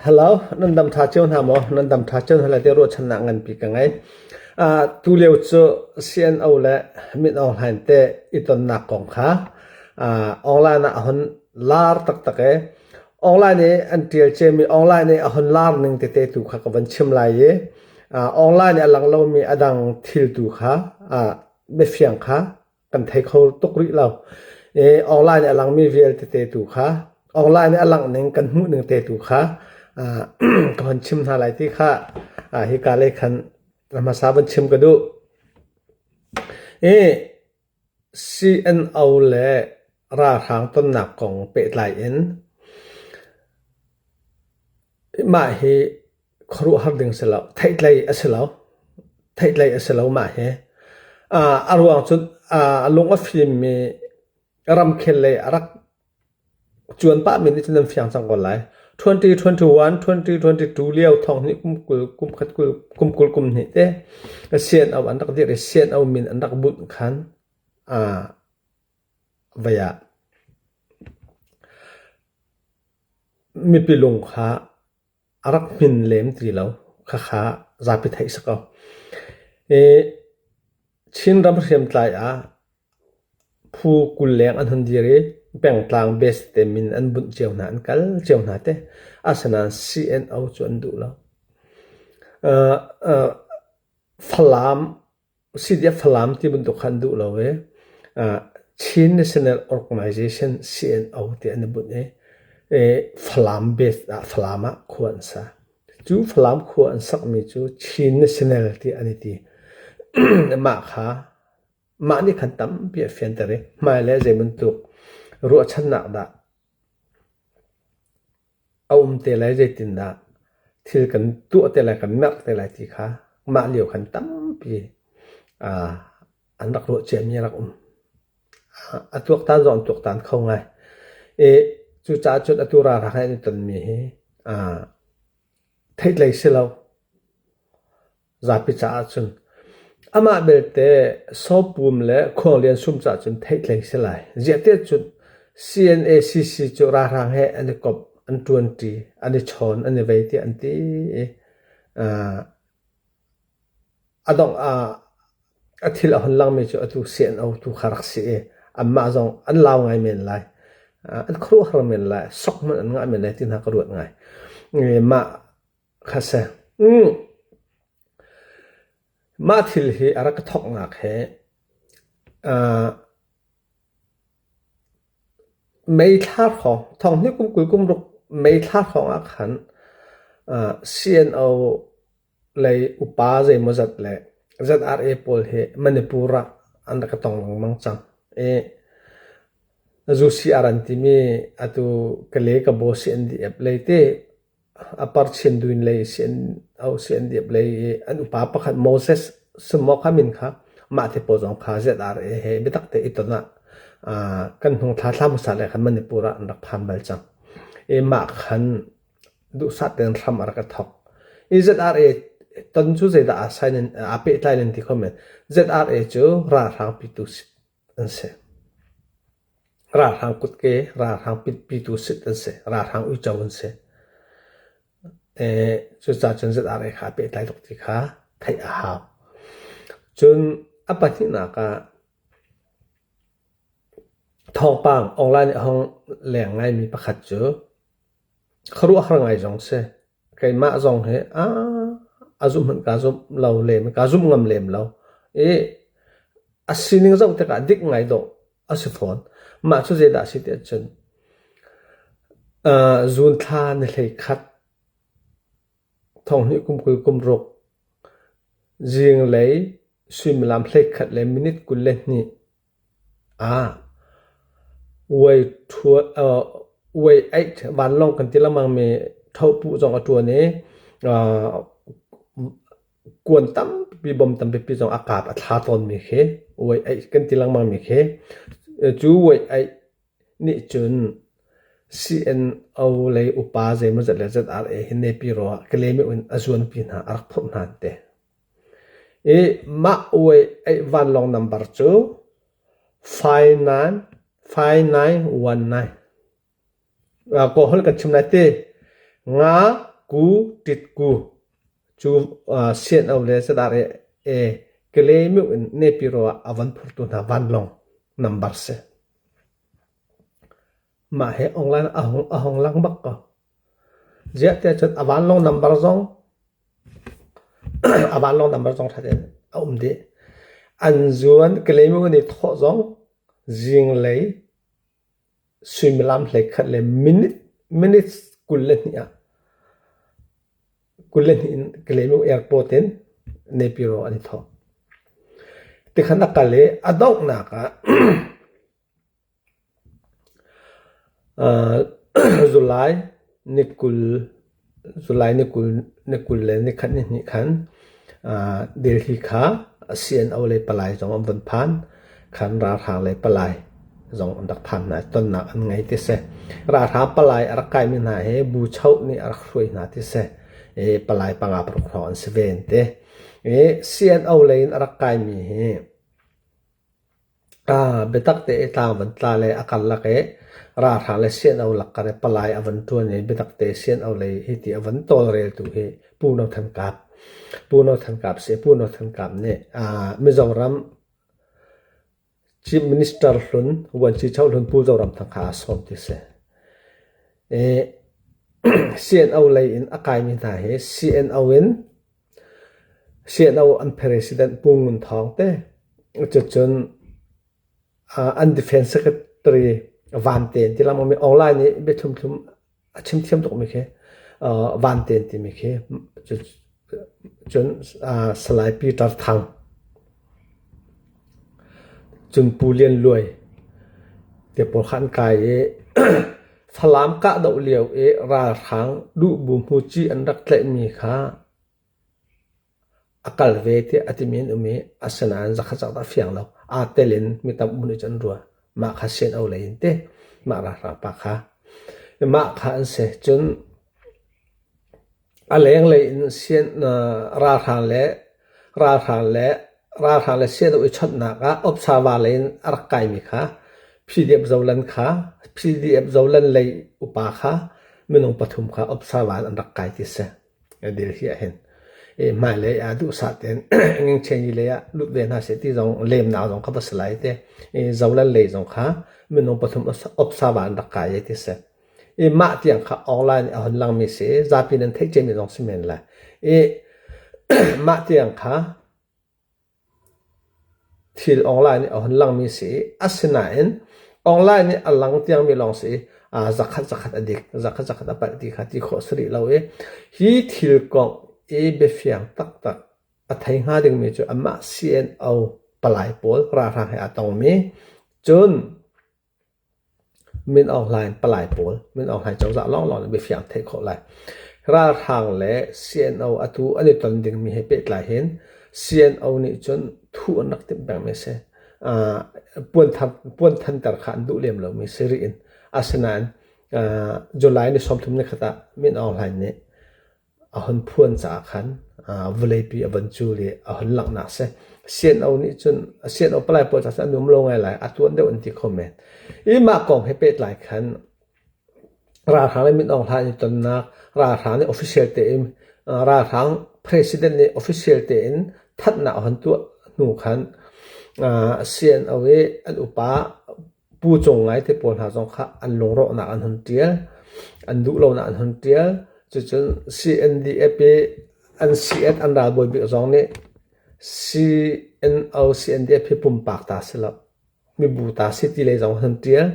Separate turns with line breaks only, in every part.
ฮัลโหลนันดำท่าเจ้าหน้าหมอนันดำท่าเจ้าอะไรเดี๋ยวรถชนะเงินปีกันไงตูเลียวจะเซียนเอาละมิดออนไลน์เตะอีตอนนักของข้าออนไลน์นะหันลาร์ตักตักเอออนไลน์เนี่ยอันเดียวเจมีออนไลน์เนี่ยหันลาร์หนึ่งเตะถูกข้ากับวันชิมไลเยออนไลน์เนี่ยหลังเรามีอดังทิลถูกข้าไม่เฟียงข้ากันไทยเขาตกริเราออนไลน์เนี่ยหลังมีเวลเตะถูกข้าออนไลน์เนี่ยหลังหนึ่งกันมุหนึ่งเตะถูกข้าก่อนชิมอะไรที่ข้าฮิการเลขันเรามาสาบันชิมกันดูCNO และราทางต้นหนักของเป็ดไหลเอ็นมาเฮครูหัดดึงเสลาไทยไหลเสลาไทยไหลเสลามาเฮอารวงจุดลงอัฟฟิล์มมีรำเคลเลยรักจวนป้ามินที่นั่นฟิงสังกัดไหล2021 2022เลี้ยวทองนี่กุมนี่เต้เซียนเอาอันดักเดียร์เซียนเอามินอันดักบุญขันวายมีปีลงขารักมินเลมตีแล้วขาจะไปไทยสักเอาชินรำเรียมตายผู้กุลแรงอันหันดีเลยแบ่งกลางเบสเตมินอันบุญเจ้าหน้าอันกัลเจ้าหน้าเตอาสนะ CNO จวนดูแล้วฟลามสิเดียฟลามที่บุญตุขันดูแล้วChin National Organization CNO ที่อันบุญฟลามเบสฟลามควรซะจูฟลามควรสักมีจู Chin National ที่อันนี้มาค่ะมานี่ขันตั้มเปียเฟียนแต่เรมาแล้วใจมันตุกรัวชันหนักดะเอาเตลัยใจตินดะที่กันตัวเตลัยกันนักเตลัยที่ค่ะมาเลี้ยวขันตั้มปีอันรักรัวเจียมีรักตัวตานจอนตัวตานเข้าไงจุดจ้าจุดตัวราคาในตันมีเทศเลยสิเราจะพิจารณาอามาเบลเตสอบปุ่มและของเรียนสุ่มจัดจนเทศเลยสิไลเจ้าเตจุด CNACC จุดราคาให้อันนี้กบอันทวนตีอันนี้ชนอันนี้เวทีอันที่ดองอาทิตย์ละหันหลังมีจุดตัว CNO ตัวขรักสีอันมาจงอันลาวไงเมนไลอันครัวขรเมนไลสกมันอันไงเมนไลที่นักรวดไงมาข้าเสมาทิลฮีอารักทอกนักไม่ท้าของทองนี่กุมรุกไม่ท้าของอาขันCNO เลยอุปาเจมจัดเลย ZRA พอลเฮมันปูระอันดักตองมังจังจูซีอารันติมีอะตุกเลกบอส CNDF เลยเตอปาร์ชินดูนเลยCNDF เลยอันอุปาปะขันโมเสสสมอขามินค่ะมาเทปจงค่ะ ZRA เฮเบตักเตอิตนะกันหงท้าทามสัตว์เลยขันมันปูระอันดักพันเบลจังมาขันดูสัตว์เดินทำอะไรกันทอกZRAตอนจู่เจดอาศัยนั้นอาเปิดไลน์ที่คอมเมนต์ ZRA จู่ราทางปิตุสิอันเสราทางกุดเกราทางปิตุสิอันเสราทางอุจจาวันเสจู่จ่าจน ZRA ขาเปิดไลน์ตกที่ขาไทยอาหาวจนอัปตินักทองปังออนไลน์ห้องแหล่งไงมีประคัดจู่ครัวครั้งไงจงเสใครมาจงเหอาจุมันกาจุเราเลมกาจุงำเลมเราอาศินิงจงแต่กาดิกไงดอกอาศิฟอนมาชุดเจดาสิเดียจนจุนทานเลยขัดทองนี้กุมรกจิงเลยสวิมลำเลยขัดเลยมินิทกุลเลนี่เวยทัวเวยไอวันลองกันที่ละมังมีเท่าผู้จงตัวนี้กวนตั้มปีบอมตั้มปีจงอากาศอัฐาตอนมีเคเวยไอกันที่ละมังมีเคจู่เวยไอนี่จน CNO เลยอุปาเจมันจะเลยจะอะไรเห็นในปีรัวก็เลยไม่อุ่นอจวนปีน่ะอักพบนั่นเตมาเวยไอวันลองนัมเบอร์จู่5919ก็ฮัลกันชิมนาเต nga ku tit ku chu sian au le sa dar e kele mi ne piro avan phur tu na van long number se ma he online ahong lang bak ko zia te chat avan long number zong avan long number zong tha den de an zuan kele mi ni tho zong jing lei swimlam le khat le minutes kullen ya kullen in klemu airport in nepiro ani tho ti khana kale adok na ka july nikul le ni khan ni khan delhi kha asian ole palai jong am van phan khan ra thang le palai jong andak phan na ton na an ngai ti se ra tha palai ar kai mi na he bu chau ni ar khroi na ti se palai panga pro khron seven te sian au lein ar kai mi he betak te ta van tla le akal la ke ra tha le sian au lak kare palai avan tu ne betak te sian au le hi ti avan tol re tu he pu no than kap se pu no than kap ne mizoram chief minister hlun wan chi chau hlun pu zoram thang kha som ti se CNO lay in akai mi na he CNO an president pungun thong te chun an defense secretary van ten ti lam mi online ni be thum achim thiam tok mi khe van ten ti mi khe chun salai peter thang chun pulian luai te por khan kai phalam ka do liao ra thang du bu mu chi an rak tle mi kha akal ve te atimin umi asana an zakha da fiang lo a telen mi tam mun chan ruwa ma kha sen au lein te ma ra pa kha ma kha an se chun a leng le in sen ra thang le se do chat na ka observa lein ar kai mi kha pdf zolan kha pdf zolan lei upa kha minong pathum kha observan an rak kai ti se adil hi hen mai le adu sa ten nging chengi le ya lu ve na se ti jong lem na jong kha baslai te zolan lei jong kha minong pathum observan rak kai ti se ma tiang kha online hon lang mi se zapin an thek che mi jong simen la ma tiang kha thil online hon lang mi se asina en online ni alang tiang mi long se zakhat adik zakhat apat ti khati khosri lawe hi thil kong be fiang tak athai nga ding mi chu ama CNO palai pol ra ra ha atong mi chun min online palai pol min online chau za long be fiang thai kho lai ra thang le CNO atu ani ton ding mi he pet lai hen CNO ni chun thu anak tim bang me se puan than tar khan du lem lo mi seri in asanan July ni somthum ne khata min online ne ahon phuan cha khan vlepi avanchu le ahon lak na se CNO ni chun CNO palai po cha num lo ngai lai atuan de unti comment I ma kong he pet lai khan ra thang le min online ni ton na ra thang ni official te ra thang president ni official te in that na ahon tu nu khan CNO an upa pu chong ngai te pon ha jong kha an long ro na an hun tial an du lo na an hun tial chun CNDF an CN an da boy bi jong ne CNDF pum pak ta sela mi bu ta city le jong hun tial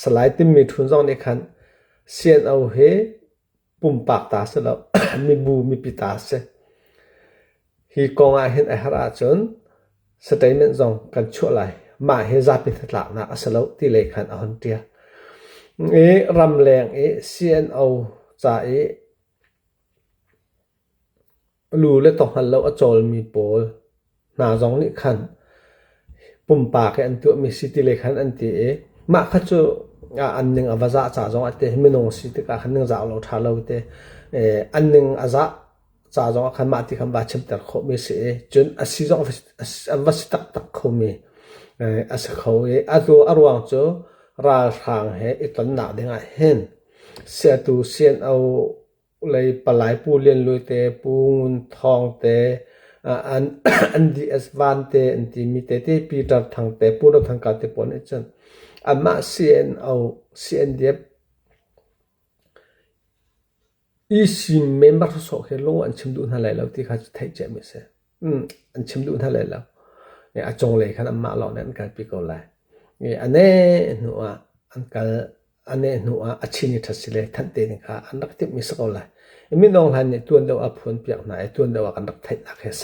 salai tim mi thun jong ne khan CNO he pum pak ta sela mi bu mi pita se hi kong a hen a hara chun statement zong kan chu lai ma he za pi thla na asalo ti le khan a hon tia ram leng CNO cha lu le to han lo a chol mi pol na zong ni khan pum pa ke an tu mi city le khan an ti ma kha chu an ning awaza cha zong ate minong city ka khan ning za lo tha lo te an ning aza cha jong khan ma ti kham ba chim tar kho mi se chun asi jong was tak kho mi as kho atu arwang cho ra thang he iton na denga hen เสียตูเสียนเอาเลยปลายปูเลียนลุยเตปูงุนทองเตอันอันดีเอสวันเตอันที่มีเตที่ปีดับทางเตปูดับทางการเตปนเอจันอันมาเสียนเอาเสียนเดียบอีสิเมมเบอร์สองเฮลงอันชิมดูนั่นแหละแล้วที่เขาจะไทยเจมิเสอันชิมดูนั่นแหละแล้วเนี่ยจงเลยขันอันมาหล่อนั้นการปีกอลายเนี่ยอันนี้หนูอันการอันนี้หนูอัชินิทัศน์เลยทันเตนิค่ะอันนักที่มีสักอะไรไม่น้องหันเนี่ยตัวเดียวอัพนเปียกไหนตัวเดียวกันนักไทยนักเส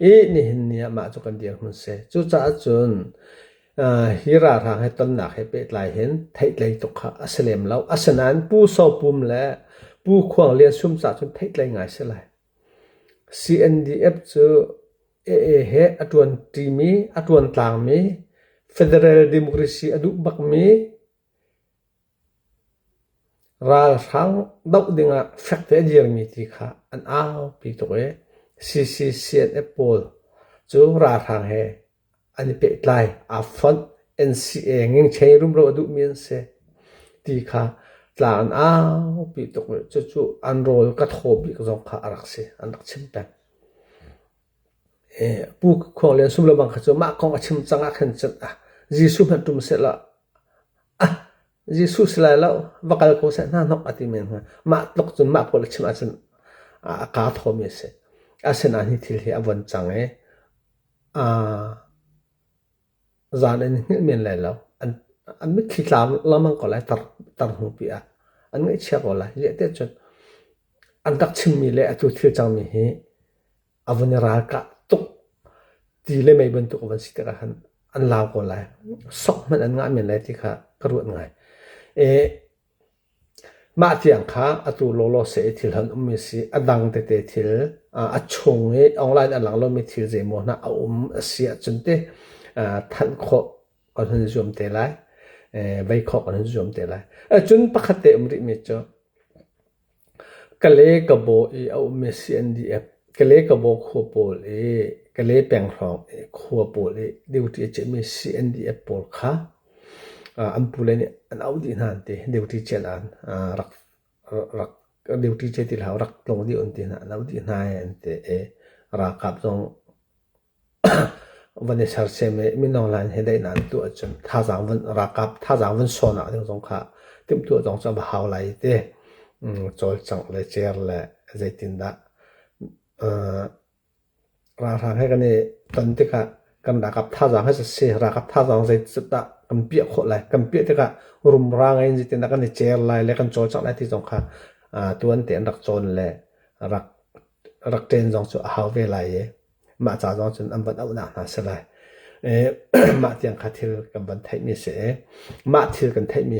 อีนี่เนี่ยมาจุกันเดียวมันเสจุจ้าจุนฮิราทางให้ต้นหนักให้เป็ดลายเห็นไทยเลยตกขาอัสเลมแล้วอัสนันปูโซปุมและปูควงเรียนซุ่มสาจนไทยเลยง่ายเสียเลย CNDF จะเฮอดวนทีมีอดวนต่างมี Federal Democracy อดุบักมีราทั้งดอกดิ่งอ่ะแฟกเตอร์เดียร์มีที่ค่ะอันอ้าวปีตัวCNF โพลจะราทั้งเฮอันนี้เป็ดลายอัฟฟอน NCA เงี้ยใช้รุ่มเราอดุมีนเสที่ค่ะหลานอ้าวปีตัวจู่ๆอันโรยก็โทบีก็ต้องขารักเสอันรักชิมแปงผู้คนเรียนสุลบังขจมาคงชิมจังอาขันจัดยิสุมันตุมเสร็จละยิสุสลายแล้ววักลกูเสน่านกอติเมนมาตกจนมาพอลชิมอาจจะกาทอมิเสอาเสนานิทิลเฮอวันจังจานนี้เมียนเลยแล้วอันไม่คิดลามแล้วมันก็เลยตัดหูปีอันไม่เชื่อก็เลยเยอะแต่จนอันดักชิมมีเลยตัวที่จังมีเฮอวันนี้รักตุกทีเลยไม่บรรทุกวันสิทธิ์กันอันลาวก็เลยสองมันอันง่ายเหมือนไรที่ค่ะกระโดดง่ายมาที่อังคาตัวโลโลเสียที่หันมีสิอดังเตเตที่ชงออนไลน์อันหลังเรามีที่เจมอนะเสียจนเตทันโคกันหุ่นจอมเตลัยใบโคกันหุ่นจอมเตลัยจนปกติริมิจก็เลยกบเอามี CNDF ก็เลยกบขัวโปลก็เลยแปลงรองขัวโปลเดี๋ยวที่จะมี CNDF โปลค่ะอันพูดเลยเนี่ยอันเอาดีนั่นเตเดี๋ยวที่เจนอันรักเดี๋ยวที่เจติลาวรักลงดีอันที่นั่นเอาดีนั่นอันเตรักกับตรงวันนี้ชาร์เซมไม่นอนหลับให้ได้นานตัวจนท่าจางวันรักกับท่าจางวันโซน่ะที่ตรงข้าเต็มตัวตรงจะบ่าวไหลเตจอลจังเลยเจอเลยใจตินดาราคาให้กันเนี่ยตอนที่กันรักกับท่าจางให้เสียรักกับท่าจางใจสุดตากันเปียกคนเลยกันเปียกที่รุมร่างไอ้ใจตินดากันเนี่ยเจอเลยแล้วกันจอลจังเลยที่ตรงข้าตัวนั้นเตียนรักจนเลยรักเจนจงจะหาเวลามาจากจงจนอันบันเอาหน้าเสียเลยมาที่ยังคัดทิลกันบันไทยมีเสียมาทิลกันไทยมี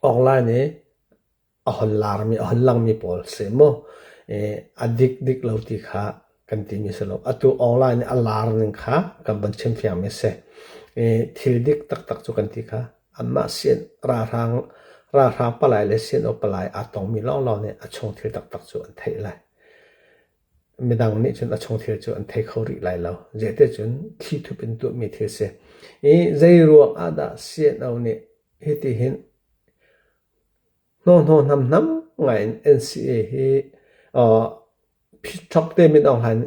ออนไลน์เนี่ยอัลลาร์มีอัลลังมีพอลเสมอดิกเราที่ข้ากันที่มีสโลอัตัวออนไลน์เนี่ยอัลลาร์นึงข้ากันบันเชมฟิอามิเสทิลดิกตักจุกันที่ข้าอันมาเสียนราทางปลายเลยเสียนอปลายอาตองมีล่องเราเนี่ยชงทิลตักจุอันไทยเลยไม่ดังนี้จนชงทิลจุอันไทยเขารีไล่เราเจตจนที่ทุเป็นตัวมีเทเสใจรวมอาดาเสียนเอาเนี่ยเหตุเห็นน้องน้ำไง NCA พิทักษ์เตมินออนไลน์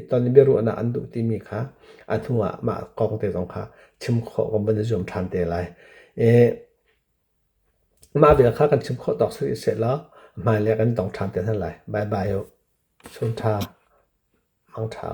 ตอนนี้ไม่รู้นะอันดูที่มีค่ะอันทั่วมากองเตจงค่ะชิมขอกันบรรจุมทันเตลัยมาเบียค่ากันชิมขอตอกสิเสร็จแล้วมาเรียกกันต้องทันเตเท่าไหร่บายชนทามังเท้า